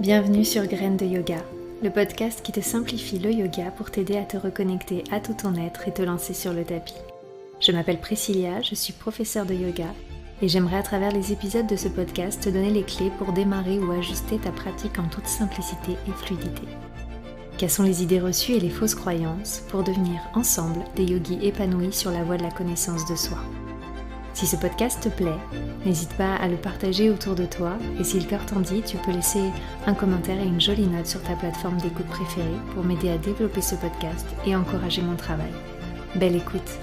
Bienvenue sur Graines de Yoga, le podcast qui te simplifie le yoga pour t'aider à te reconnecter à tout ton être et te lancer sur le tapis. Je m'appelle Priscilla, je suis professeure de yoga et j'aimerais à travers les épisodes de ce podcast te donner les clés pour démarrer ou ajuster ta pratique en toute simplicité et fluidité. Quelles sont les idées reçues et les fausses croyances pour devenir ensemble des yogis épanouis sur la voie de la connaissance de soi. Si ce podcast te plaît, n'hésite pas à le partager autour de toi et si le cœur t'en dit, tu peux laisser un commentaire et une jolie note sur ta plateforme d'écoute préférée pour m'aider à développer ce podcast et encourager mon travail. Belle écoute!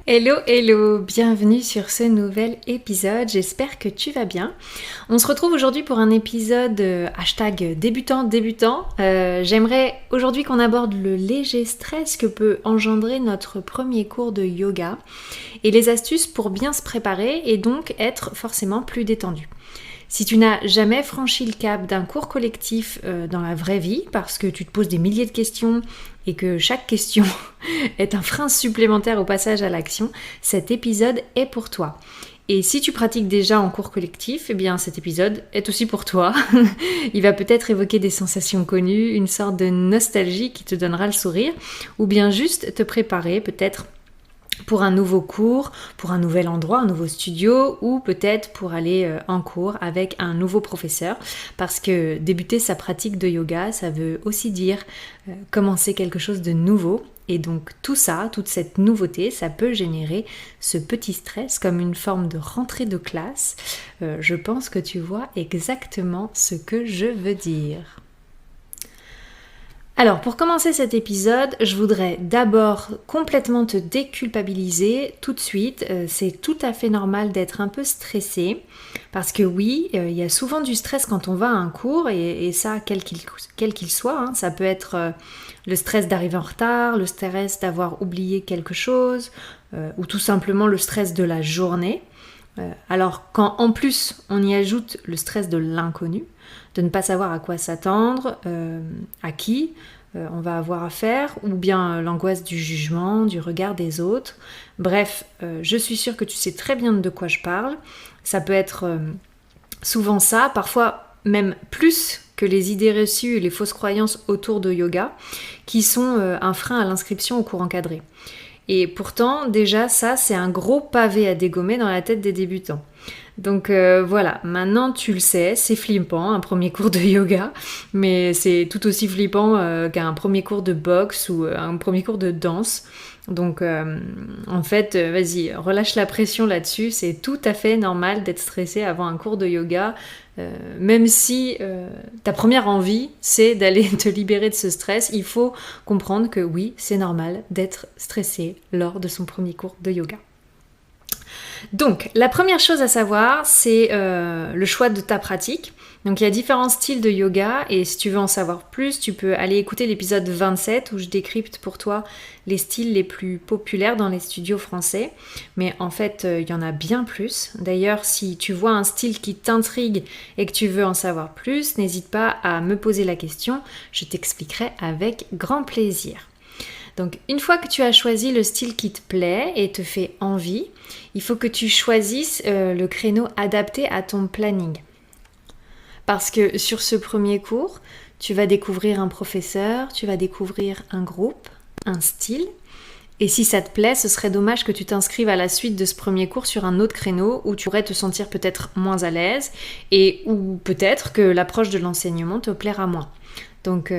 Hello, bienvenue sur ce nouvel épisode, j'espère que tu vas bien. On se retrouve aujourd'hui pour un épisode hashtag débutant. J'aimerais aujourd'hui qu'on aborde le léger stress que peut engendrer notre premier cours de yoga et les astuces pour bien se préparer et donc être forcément plus détendu. Si tu n'as jamais franchi le cap d'un cours collectif dans la vraie vie, parce que tu te poses des milliers de questions et que chaque question est un frein supplémentaire au passage à l'action, cet épisode est pour toi. Et si tu pratiques déjà en cours collectif, eh bien cet épisode est aussi pour toi. Il va peut-être évoquer des sensations connues, une sorte de nostalgie qui te donnera le sourire, ou bien juste te préparer peut-être pour un nouveau cours, pour un nouvel endroit, un nouveau studio ou peut-être pour aller en cours avec un nouveau professeur parce que débuter sa pratique de yoga, ça veut aussi dire commencer quelque chose de nouveau et donc tout ça, toute cette nouveauté, ça peut générer ce petit stress comme une forme de rentrée de classe. Je pense que tu vois exactement ce que je veux dire. Alors, pour commencer cet épisode, je voudrais d'abord complètement te déculpabiliser tout de suite. C'est tout à fait normal d'être un peu stressé parce que oui, il y a souvent du stress quand on va à un cours et ça, quel qu'il soit. Hein. Ça peut être le stress d'arriver en retard, le stress d'avoir oublié quelque chose ou tout simplement le stress de la journée. Alors quand en plus on y ajoute le stress de l'inconnu, de ne pas savoir à quoi s'attendre, à qui on va avoir affaire, ou bien l'angoisse du jugement, du regard des autres. Bref, je suis sûre que tu sais très bien de quoi je parle. Ça peut être souvent ça, parfois même plus que les idées reçues et les fausses croyances autour de yoga, qui sont un frein à l'inscription au cours encadré. Et pourtant, déjà, ça, c'est un gros pavé à dégommer dans la tête des débutants. Donc voilà, maintenant tu le sais, c'est flippant, un premier cours de yoga, mais c'est tout aussi flippant qu'un premier cours de boxe ou un premier cours de danse. Donc en fait, vas-y, relâche la pression là-dessus, c'est tout à fait normal d'être stressé avant un cours de yoga, même si ta première envie, c'est d'aller te libérer de ce stress, il faut comprendre que oui, c'est normal d'être stressé lors de son premier cours de yoga. Donc, la première chose à savoir, c'est le choix de ta pratique. Donc, il y a différents styles de yoga et si tu veux en savoir plus, tu peux aller écouter l'épisode 27 où je décrypte pour toi les styles les plus populaires dans les studios français. Mais en fait, il y en a bien plus. D'ailleurs, si tu vois un style qui t'intrigue et que tu veux en savoir plus, n'hésite pas à me poser la question. Je t'expliquerai avec grand plaisir. Donc une fois que tu as choisi le style qui te plaît et te fait envie, il faut que tu choisisses le créneau adapté à ton planning. Parce que sur ce premier cours, tu vas découvrir un professeur, tu vas découvrir un groupe, un style. Et si ça te plaît, ce serait dommage que tu t'inscrives à la suite de ce premier cours sur un autre créneau où tu pourrais te sentir peut-être moins à l'aise et où peut-être que l'approche de l'enseignement te plaira moins. Donc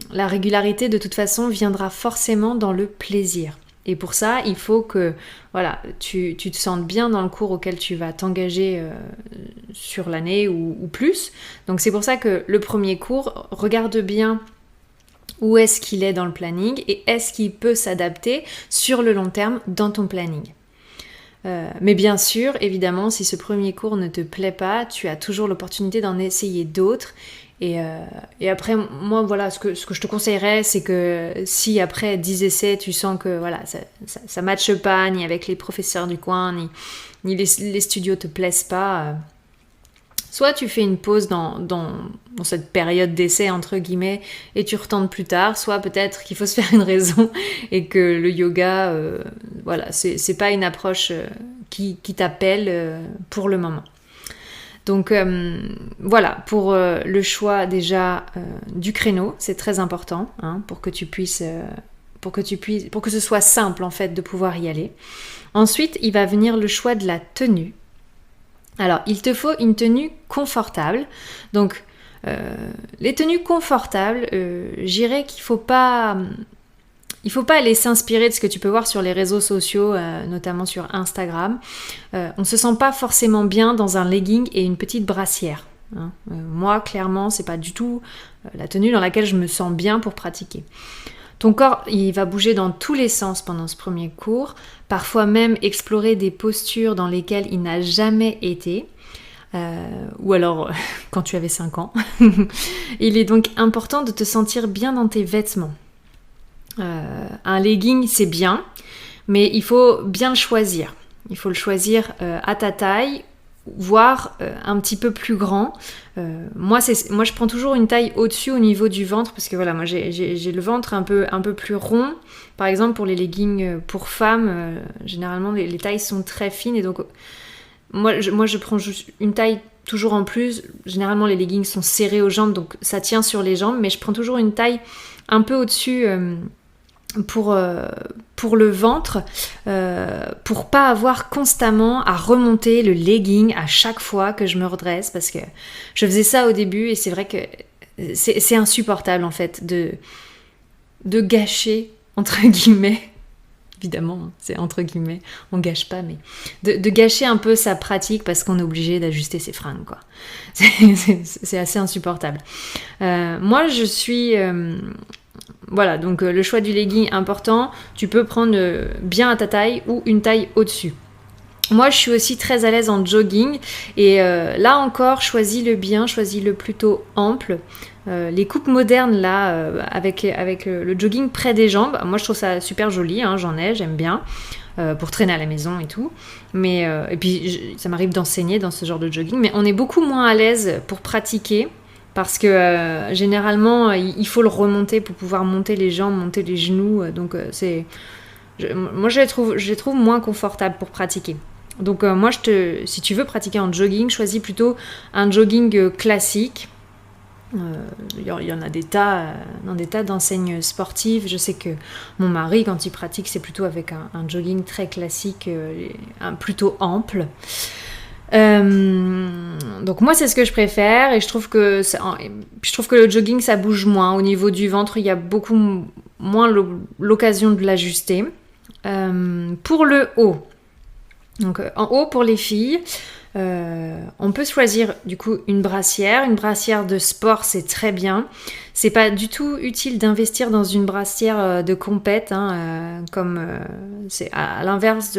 la régularité de toute façon viendra forcément dans le plaisir. Et pour ça, il faut que voilà, tu te sentes bien dans le cours auquel tu vas t'engager sur l'année ou plus. Donc c'est pour ça que le premier cours, regarde bien où est-ce qu'il est dans le planning et est-ce qu'il peut s'adapter sur le long terme dans ton planning. Mais bien sûr, évidemment, si ce premier cours ne te plaît pas, tu as toujours l'opportunité d'en essayer d'autres. Et après, moi, voilà, ce que je te conseillerais, c'est que si après 10 essais, tu sens que voilà, ça matche pas, ni avec les professeurs du coin, ni les studios te plaisent pas, Soit tu fais une pause dans cette période d'essai, entre guillemets, et tu retentes plus tard, soit peut-être qu'il faut se faire une raison et que le yoga, voilà, c'est pas une approche qui t'appelle pour le moment. Donc voilà, pour le choix déjà du créneau, c'est très important hein, pour que ce soit simple en fait de pouvoir y aller. Ensuite, il va venir le choix de la tenue. Alors, il te faut une tenue confortable. Donc, les tenues confortables, j'irais qu'il faut pas aller s'inspirer de ce que tu peux voir sur les réseaux sociaux, notamment sur Instagram. On se sent pas forcément bien dans un legging et une petite brassière. Hein. Moi, clairement, c'est pas du tout la tenue dans laquelle je me sens bien pour pratiquer. Ton corps, il va bouger dans tous les sens pendant ce premier cours, parfois même explorer des postures dans lesquelles il n'a jamais été, ou alors quand tu avais 5 ans. Il est donc important de te sentir bien dans tes vêtements. Un legging, c'est bien, mais il faut bien le choisir. Il faut le choisir à ta taille, voire un petit peu plus grand. Moi, je prends toujours une taille au-dessus au niveau du ventre, parce que voilà, moi j'ai le ventre un peu plus rond. Par exemple, pour les leggings pour femmes, généralement les tailles sont très fines, et donc moi je prends juste une taille toujours en plus. Généralement les leggings sont serrés aux jambes, donc ça tient sur les jambes, mais je prends toujours une taille un peu au-dessus pour le ventre, pour pas avoir constamment à remonter le legging à chaque fois que je me redresse, parce que je faisais ça au début et c'est vrai que c'est insupportable en fait de gâcher, entre guillemets, évidemment c'est entre guillemets, on gâche pas, mais de gâcher un peu sa pratique parce qu'on est obligé d'ajuster ses fringues quoi. C'est assez insupportable. Moi je suis voilà, donc le choix du legging important, tu peux prendre bien à ta taille ou une taille au-dessus. Moi, je suis aussi très à l'aise en jogging et là encore, choisis-le plutôt ample. Les coupes modernes là, avec le jogging près des jambes, moi je trouve ça super joli, hein, j'aime bien. Pour traîner à la maison et tout. Mais, et puis ça m'arrive d'enseigner dans ce genre de jogging, mais on est beaucoup moins à l'aise pour pratiquer. Parce que généralement, il faut le remonter pour pouvoir monter les jambes, monter les genoux. Donc moi, je les trouve moins confortables pour pratiquer. Donc moi, si tu veux pratiquer en jogging, choisis plutôt un jogging classique. Il y en a des tas d'enseignes sportives. Je sais que mon mari, quand il pratique, c'est plutôt avec un jogging très classique, plutôt ample. Donc moi c'est ce que je préfère et je trouve que le jogging ça bouge moins au niveau du ventre, il y a beaucoup moins l'occasion de l'ajuster. Pour le haut, donc en haut pour les filles, on peut choisir du coup une brassière de sport, c'est très bien. C'est pas du tout utile d'investir dans une brassière de compète, hein, comme c'est à l'inverse,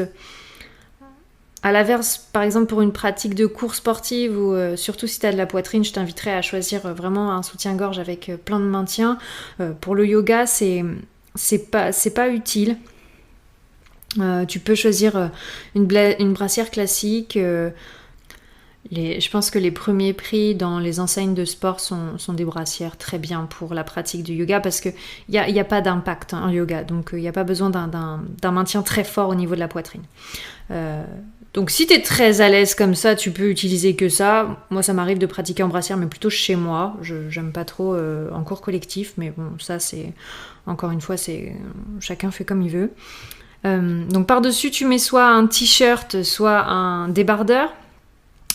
par exemple, pour une pratique de course sportive ou surtout si tu as de la poitrine, je t'inviterais à choisir vraiment un soutien-gorge avec plein de maintien. Pour le yoga, c'est pas utile. Tu peux choisir une brassière classique. Je pense que les premiers prix dans les enseignes de sport sont des brassières très bien pour la pratique du yoga parce qu'il n'y a pas d'impact en yoga, donc il n'y a pas besoin d'un maintien très fort au niveau de la poitrine. Donc si tu es très à l'aise comme ça, tu peux utiliser que ça. Moi ça m'arrive de pratiquer en brassière mais plutôt chez moi. J'aime pas trop en cours collectif, mais bon ça c'est encore une fois chacun fait comme il veut. Donc par-dessus tu mets soit un t-shirt, soit un débardeur.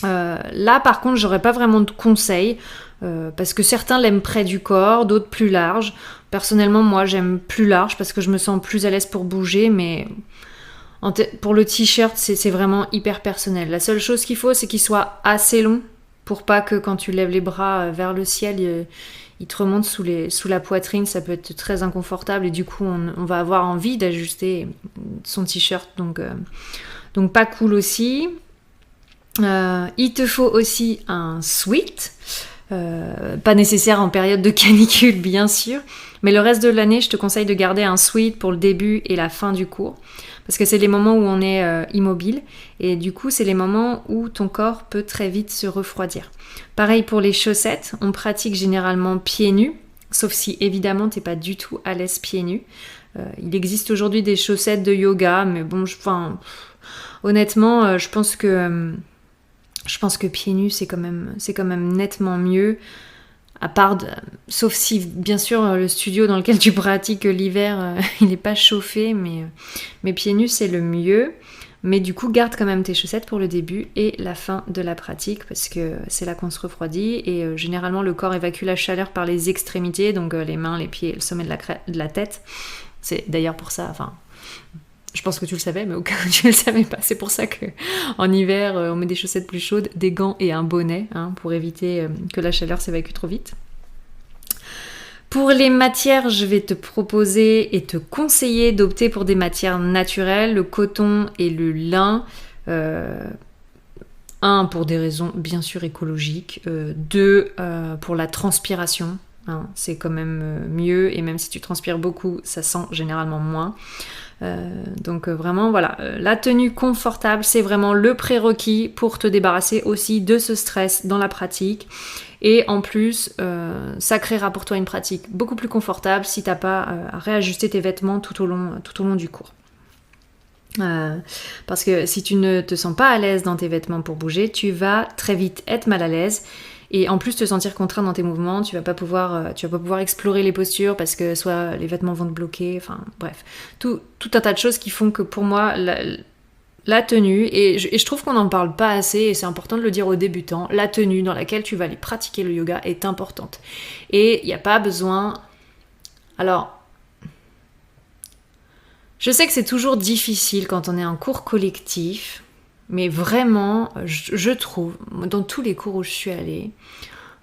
Là par contre j'aurais pas vraiment de conseils parce que certains l'aiment près du corps, d'autres plus large. Personnellement moi j'aime plus large parce que je me sens plus à l'aise pour bouger, mais pour le t-shirt c'est vraiment hyper personnel. La seule chose qu'il faut c'est qu'il soit assez long pour pas que quand tu lèves les bras vers le ciel il te remonte sous la poitrine, ça peut être très inconfortable et du coup on va avoir envie d'ajuster son t-shirt, donc pas cool aussi. Il te faut aussi un sweat. Pas nécessaire en période de canicule, bien sûr. Mais le reste de l'année, je te conseille de garder un sweat pour le début et la fin du cours. Parce que c'est les moments où on est immobile. Et du coup, c'est les moments où ton corps peut très vite se refroidir. Pareil pour les chaussettes. On pratique généralement pieds nus. Sauf si, évidemment, t'es pas du tout à l'aise pieds nus. Il existe aujourd'hui des chaussettes de yoga. Mais bon, honnêtement, je pense que pieds nus, c'est quand même nettement mieux. Sauf si, bien sûr, le studio dans lequel tu pratiques l'hiver, il n'est pas chauffé, mais pieds nus, c'est le mieux. Mais du coup, garde quand même tes chaussettes pour le début et la fin de la pratique, parce que c'est là qu'on se refroidit. Et généralement, le corps évacue la chaleur par les extrémités, donc les mains, les pieds et le sommet de la tête. C'est d'ailleurs pour ça, je pense que tu le savais, mais au cas où tu ne le savais pas, c'est pour ça qu'en hiver, on met des chaussettes plus chaudes, des gants et un bonnet, pour éviter que la chaleur s'évacue trop vite. Pour les matières, je vais te proposer et te conseiller d'opter pour des matières naturelles, le coton et le lin. Pour des raisons bien sûr écologiques. 2, pour la transpiration. C'est quand même mieux, et même si tu transpires beaucoup, ça sent généralement moins. Donc vraiment voilà, la tenue confortable, c'est vraiment le prérequis pour te débarrasser aussi de ce stress dans la pratique. Et en plus, ça créera pour toi une pratique beaucoup plus confortable si t'as pas à réajuster tes vêtements tout au long du cours. Parce que si tu ne te sens pas à l'aise dans tes vêtements pour bouger, tu vas très vite être mal à l'aise. Et en plus te sentir contraint dans tes mouvements, tu vas pas pouvoir explorer les postures parce que soit les vêtements vont te bloquer, bref. Tout un tas de choses qui font que pour moi, la tenue, et je trouve qu'on n'en parle pas assez, et c'est important de le dire aux débutants, la tenue dans laquelle tu vas aller pratiquer le yoga est importante. Et il n'y a pas besoin... Alors, je sais que c'est toujours difficile quand on est en cours collectif, mais vraiment, je trouve, dans tous les cours où je suis allée,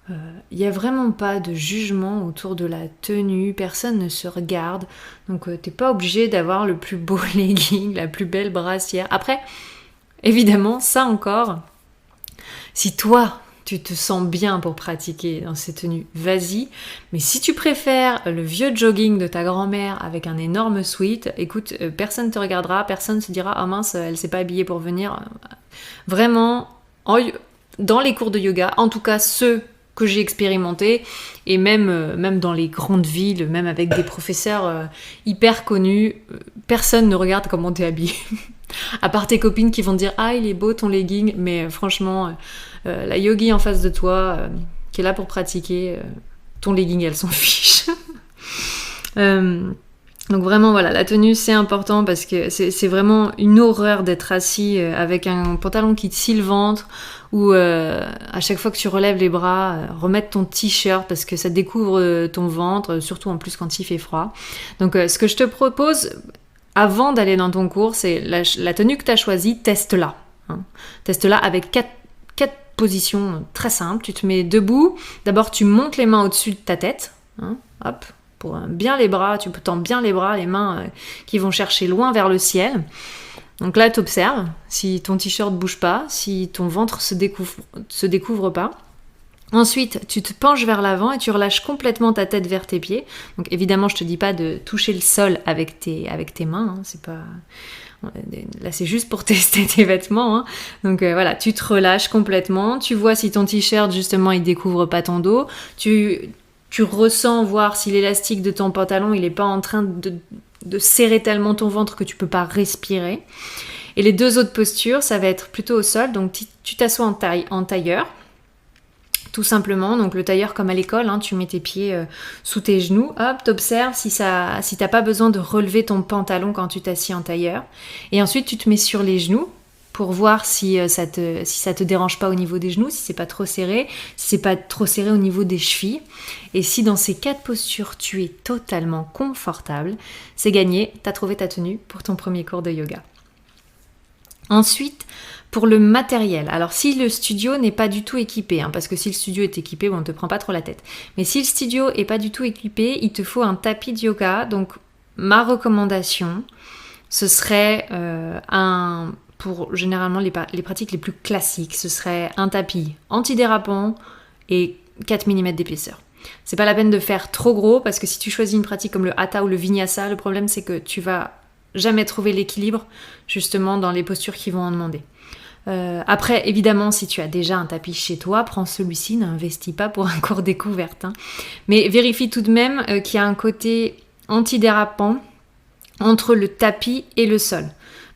il n'y a vraiment pas de jugement autour de la tenue, personne ne se regarde, donc t'es pas obligé d'avoir le plus beau legging, la plus belle brassière. Après, évidemment, ça encore, si toi, tu te sens bien pour pratiquer dans ces tenues, vas-y. Mais si tu préfères le vieux jogging de ta grand-mère avec un énorme sweat, écoute, personne ne te regardera, personne ne se dira « Ah mince, elle s'est pas habillée pour venir ». Vraiment, dans les cours de yoga, en tout cas ceux que j'ai expérimentés, et même dans les grandes villes, même avec des professeurs hyper connus, personne ne regarde comment t'es habillée. À part tes copines qui vont te dire « Ah, il est beau ton legging », mais franchement... la yogi en face de toi, qui est là pour pratiquer, ton legging, elle s'en fiche. Donc vraiment, voilà, la tenue, c'est important parce que c'est vraiment une horreur d'être assis avec un pantalon qui te scie le ventre, ou à chaque fois que tu relèves les bras, remettre ton t-shirt parce que ça découvre ton ventre, surtout en plus quand il fait froid. Donc ce que je te propose, avant d'aller dans ton cours, c'est la tenue que tu as choisie, teste-la. Teste-la avec 4 position très simple. Tu te mets debout. D'abord, tu montes les mains au-dessus de ta tête. Hop, pour bien les bras. Tu tends bien les bras, les mains qui vont chercher loin vers le ciel. Donc là, tu observes si ton t-shirt bouge pas, si ton ventre se découvre pas. Ensuite, tu te penches vers l'avant et tu relâches complètement ta tête vers tes pieds. Donc évidemment, je te dis pas de toucher le sol avec tes mains. C'est pas... Là, c'est juste pour tester tes vêtements. Donc voilà, tu te relâches complètement. Tu vois si ton t-shirt, justement, il découvre pas ton dos. Tu ressens voir si l'élastique de ton pantalon, il est pas en train de serrer tellement ton ventre que tu peux pas respirer. Et les 2 autres postures, ça va être plutôt au sol. Donc tu t'assois en tailleur. Tout simplement, donc le tailleur comme à l'école, tu mets tes pieds sous tes genoux, hop, t'observes si t'as pas besoin de relever ton pantalon quand tu t'assieds en tailleur. Et ensuite, tu te mets sur les genoux pour voir si ça te dérange pas au niveau des genoux, si c'est pas trop serré, si c'est pas trop serré au niveau des chevilles. Et si dans ces 4 postures, tu es totalement confortable, c'est gagné, t'as trouvé ta tenue pour ton premier cours de yoga. Ensuite, pour le matériel, alors si le studio n'est pas du tout équipé, parce que si le studio est équipé, on ne te prend pas trop la tête. Mais si le studio n'est pas du tout équipé, il te faut un tapis de yoga. Donc ma recommandation, ce serait pour généralement les pratiques les plus classiques, ce serait un tapis antidérapant et 4 mm d'épaisseur. C'est pas la peine de faire trop gros parce que si tu choisis une pratique comme le Hatha ou le Vinyasa, le problème c'est que tu vas jamais trouver l'équilibre justement dans les postures qui vont en demander. Après, évidemment, si tu as déjà un tapis chez toi, prends celui-ci, n'investis pas pour un cours découverte. Hein. Mais vérifie tout de même qu'il y a un côté antidérapant entre le tapis et le sol.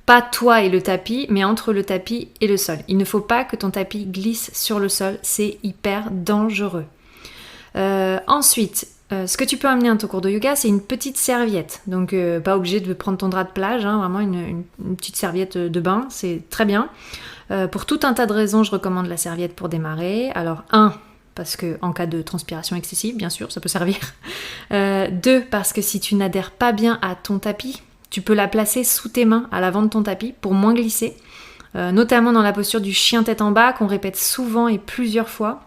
Pas toi et le tapis, mais entre le tapis et le sol. Il ne faut pas que ton tapis glisse sur le sol, c'est hyper dangereux. Ensuite, ce que tu peux amener à ton cours de yoga, c'est une petite serviette. Donc, pas obligé de prendre ton drap de plage, hein, vraiment une petite serviette de bain, c'est très bien. Pour tout un tas de raisons, je recommande la serviette pour démarrer. Alors, 1, parce que en cas de transpiration excessive, bien sûr, ça peut servir. 2, parce que si tu n'adhères pas bien à ton tapis, tu peux la placer sous tes mains à l'avant de ton tapis pour moins glisser. Notamment dans la posture du chien tête en bas qu'on répète souvent et plusieurs fois.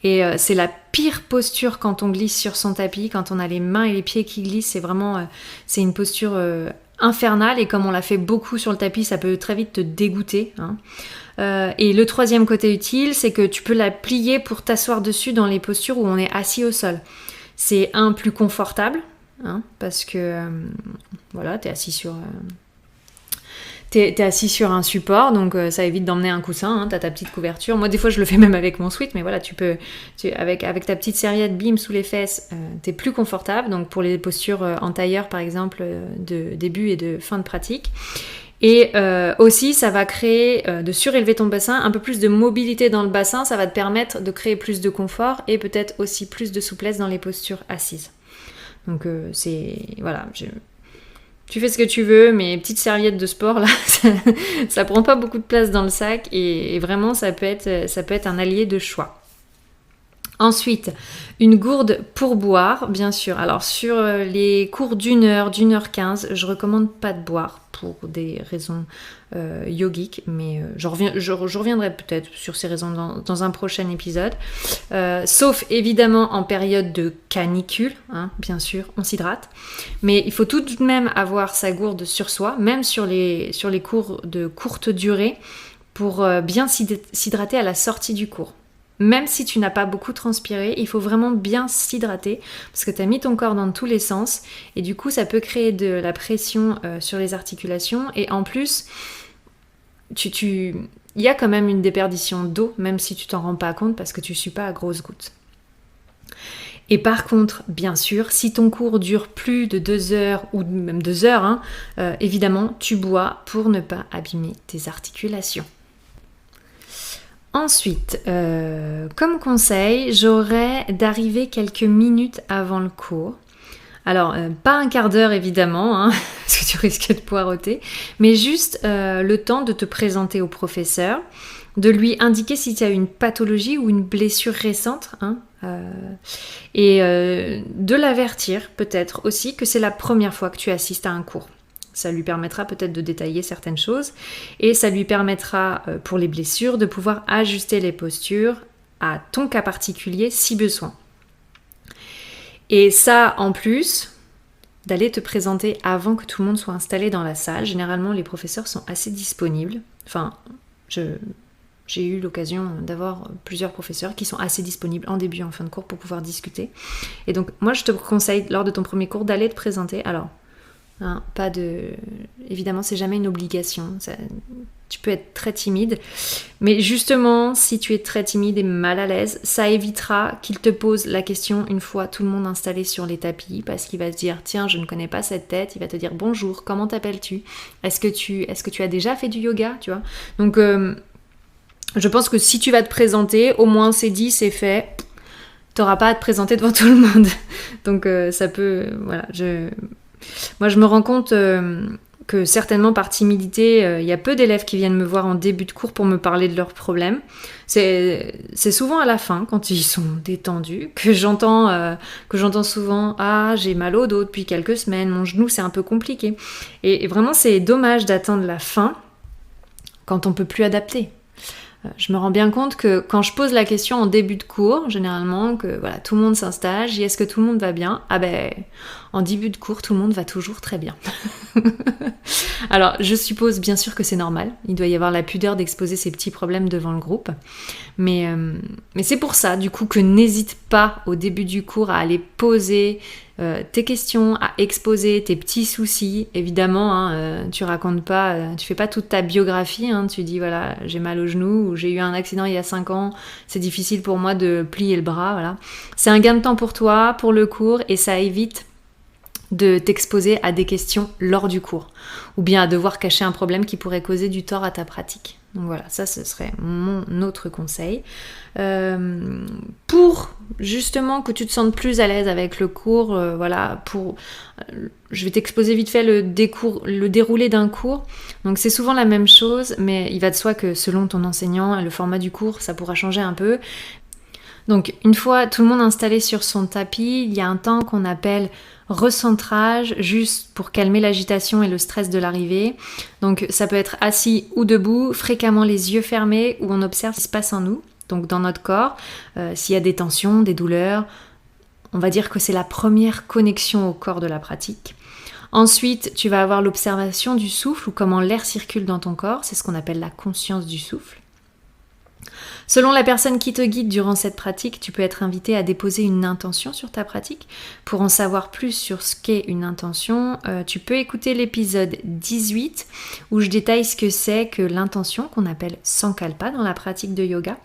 Et c'est la pire posture quand on glisse sur son tapis, quand on a les mains et les pieds qui glissent. C'est vraiment, c'est une posture infernale et comme on la fait beaucoup sur le tapis, ça peut très vite te dégoûter. Hein. Et le troisième côté utile, c'est que tu peux la plier pour t'asseoir dessus dans les postures où on est assis au sol. C'est plus confortable, hein, parce que voilà, t'es assis sur... T'es assis sur un support, donc ça évite d'emmener un coussin, hein, t'as ta petite couverture. Moi, des fois, je le fais même avec mon sweat, mais voilà, avec ta petite serviette, bim, sous les fesses, t'es plus confortable. Donc, pour les postures en tailleur, par exemple, de début et de fin de pratique. Et aussi, ça va créer, de surélever ton bassin, un peu plus de mobilité dans le bassin, ça va te permettre de créer plus de confort et peut-être aussi plus de souplesse dans les postures assises. Donc, voilà, tu fais ce que tu veux, mais petite serviette de sport, là, ça prend pas beaucoup de place dans le sac et vraiment, ça peut être un allié de choix. Ensuite, une gourde pour boire, bien sûr. Alors, sur les cours d'1 heure, d'1h15, je recommande pas de boire pour des raisons yogiques, mais je reviendrai peut-être sur ces raisons dans un prochain épisode. Sauf évidemment en période de canicule, hein, bien sûr, on s'hydrate. Mais il faut tout de même avoir sa gourde sur soi, même sur les cours de courte durée, pour bien s'hydrater à la sortie du cours. Même si tu n'as pas beaucoup transpiré, il faut vraiment bien s'hydrater parce que tu as mis ton corps dans tous les sens et du coup ça peut créer de la pression sur les articulations et en plus il y a quand même une déperdition d'eau même si tu t'en rends pas compte parce que tu sues pas à grosses gouttes. Et par contre, bien sûr, si ton cours dure plus de 2 heures ou même 2 heures, hein, évidemment tu bois pour ne pas abîmer tes articulations. Ensuite, comme conseil, j'aurais d'arriver quelques minutes avant le cours. Alors, pas un quart d'heure évidemment, hein, parce que tu risques de poireauter, mais juste le temps de te présenter au professeur, de lui indiquer si tu as une pathologie ou une blessure récente, hein, et de l'avertir peut-être aussi que c'est la première fois que tu assistes à un cours. Ça lui permettra peut-être de détailler certaines choses et ça lui permettra, pour les blessures, de pouvoir ajuster les postures à ton cas particulier si besoin. Et ça, en plus, d'aller te présenter avant que tout le monde soit installé dans la salle. Généralement, les professeurs sont assez disponibles. Enfin, j'ai eu l'occasion d'avoir plusieurs professeurs qui sont assez disponibles en début et en fin de cours pour pouvoir discuter. Et donc, moi, je te conseille, lors de ton premier cours, d'aller te présenter. Alors, hein, évidemment, c'est jamais une obligation. Tu peux être très timide. Mais justement, si tu es très timide et mal à l'aise, ça évitera qu'il te pose la question une fois tout le monde installé sur les tapis, parce qu'il va se dire, tiens, je ne connais pas cette tête. Il va te dire, bonjour, comment t'appelles-tu ? Est-ce que tu as déjà fait du yoga, tu vois ? Donc, je pense que si tu vas te présenter, au moins c'est dit, c'est fait. T'auras pas à te présenter devant tout le monde. Donc, ça peut... Voilà, Moi, je me rends compte que certainement par timidité, il y a peu d'élèves qui viennent me voir en début de cours pour me parler de leurs problèmes. C'est souvent à la fin, quand ils sont détendus, que j'entends souvent « Ah, j'ai mal au dos depuis quelques semaines, mon genou, c'est un peu compliqué. » Et vraiment, c'est dommage d'attendre la fin quand on peut plus adapter. Je me rends bien compte que quand je pose la question en début de cours, généralement, que voilà, tout le monde s'installe, est-ce que tout le monde va bien ? Ah ben, en début de cours, tout le monde va toujours très bien. Alors, je suppose bien sûr que c'est normal. Il doit y avoir la pudeur d'exposer ses petits problèmes devant le groupe. Mais c'est pour ça, du coup, que n'hésite pas au début du cours à aller poser tes questions, à exposer tes petits soucis. Évidemment, tu racontes pas, tu fais pas toute ta biographie. Tu dis, voilà, j'ai mal au genou, ou j'ai eu un accident il y a 5 ans, c'est difficile pour moi de plier le bras. Voilà. C'est un gain de temps pour toi, pour le cours, et ça évite de t'exposer à des questions lors du cours, ou bien à devoir cacher un problème qui pourrait causer du tort à ta pratique. Donc voilà, ça ce serait mon autre conseil. Pour justement que tu te sentes plus à l'aise avec le cours, je vais t'exposer vite fait le déroulé d'un cours. Donc c'est souvent la même chose, mais il va de soi que selon ton enseignant, le format du cours, ça pourra changer un peu. Donc une fois tout le monde installé sur son tapis, il y a un temps qu'on appelle recentrage, juste pour calmer l'agitation et le stress de l'arrivée. Donc ça peut être assis ou debout, fréquemment les yeux fermés, où on observe ce qui se passe en nous, donc dans notre corps. S'il y a des tensions, des douleurs, on va dire que c'est la première connexion au corps de la pratique. Ensuite, tu vas avoir l'observation du souffle, ou comment l'air circule dans ton corps, c'est ce qu'on appelle la conscience du souffle. Selon la personne qui te guide durant cette pratique, tu peux être invité à déposer une intention sur ta pratique. Pour en savoir plus sur ce qu'est une intention, tu peux écouter l'épisode 18 où je détaille ce que c'est que l'intention, qu'on appelle Sankalpa dans la pratique de yoga.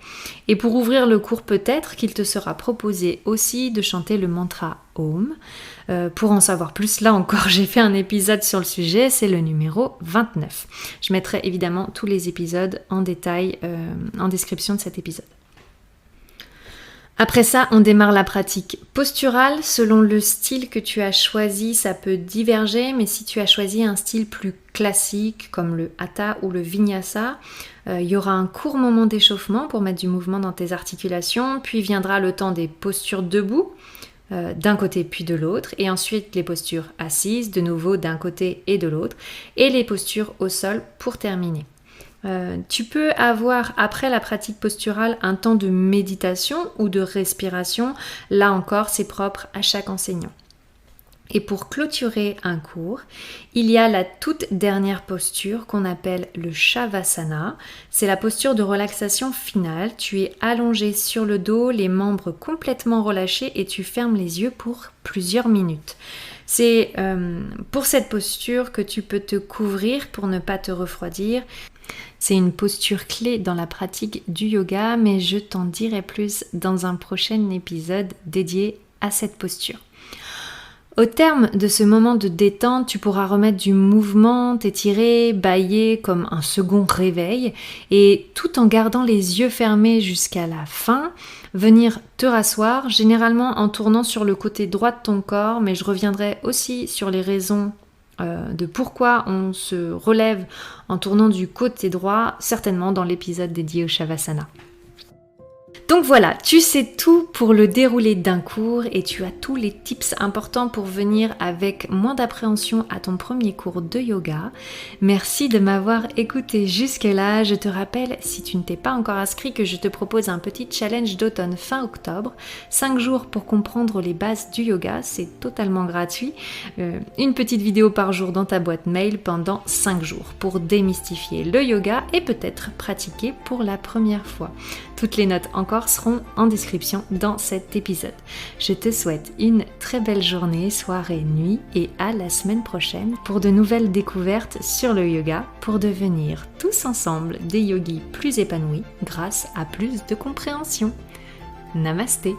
Et pour ouvrir le cours, peut-être qu'il te sera proposé aussi de chanter le mantra Om. Pour en savoir plus, là encore, j'ai fait un épisode sur le sujet, c'est le numéro 29. Je mettrai évidemment tous les épisodes en détail en description de cet épisode. Après ça, on démarre la pratique posturale. Selon le style que tu as choisi, ça peut diverger, mais si tu as choisi un style plus classique, comme le Hatha ou le Vinyasa, il y aura un court moment d'échauffement pour mettre du mouvement dans tes articulations, puis viendra le temps des postures debout, d'un côté puis de l'autre, et ensuite les postures assises, de nouveau d'un côté et de l'autre, et les postures au sol pour terminer. Tu peux avoir après la pratique posturale un temps de méditation ou de respiration, là encore c'est propre à chaque enseignant. Et pour clôturer un cours, il y a la toute dernière posture qu'on appelle le Shavasana. C'est la posture de relaxation finale. Tu es allongé sur le dos, les membres complètement relâchés et tu fermes les yeux pour plusieurs minutes. C'est pour cette posture que tu peux te couvrir pour ne pas te refroidir. C'est une posture clé dans la pratique du yoga, mais je t'en dirai plus dans un prochain épisode dédié à cette posture. Au terme de ce moment de détente, tu pourras remettre du mouvement, t'étirer, bâiller comme un second réveil et tout en gardant les yeux fermés jusqu'à la fin, venir te rasseoir, généralement en tournant sur le côté droit de ton corps, mais je reviendrai aussi sur les raisons de pourquoi on se relève en tournant du côté droit, certainement dans l'épisode dédié au Shavasana. Donc voilà, tu sais tout pour le déroulé d'un cours et tu as tous les tips importants pour venir avec moins d'appréhension à ton premier cours de yoga. Merci de m'avoir écouté jusque-là. Je te rappelle, si tu ne t'es pas encore inscrit, que je te propose un petit challenge d'automne fin octobre. 5 jours pour comprendre les bases du yoga, c'est totalement gratuit. Une petite vidéo par jour dans ta boîte mail pendant 5 jours pour démystifier le yoga et peut-être pratiquer pour la première fois. Toutes les notes encore seront en description dans cet épisode. Je te souhaite une très belle journée, soirée, nuit et à la semaine prochaine pour de nouvelles découvertes sur le yoga pour devenir tous ensemble des yogis plus épanouis grâce à plus de compréhension. Namasté!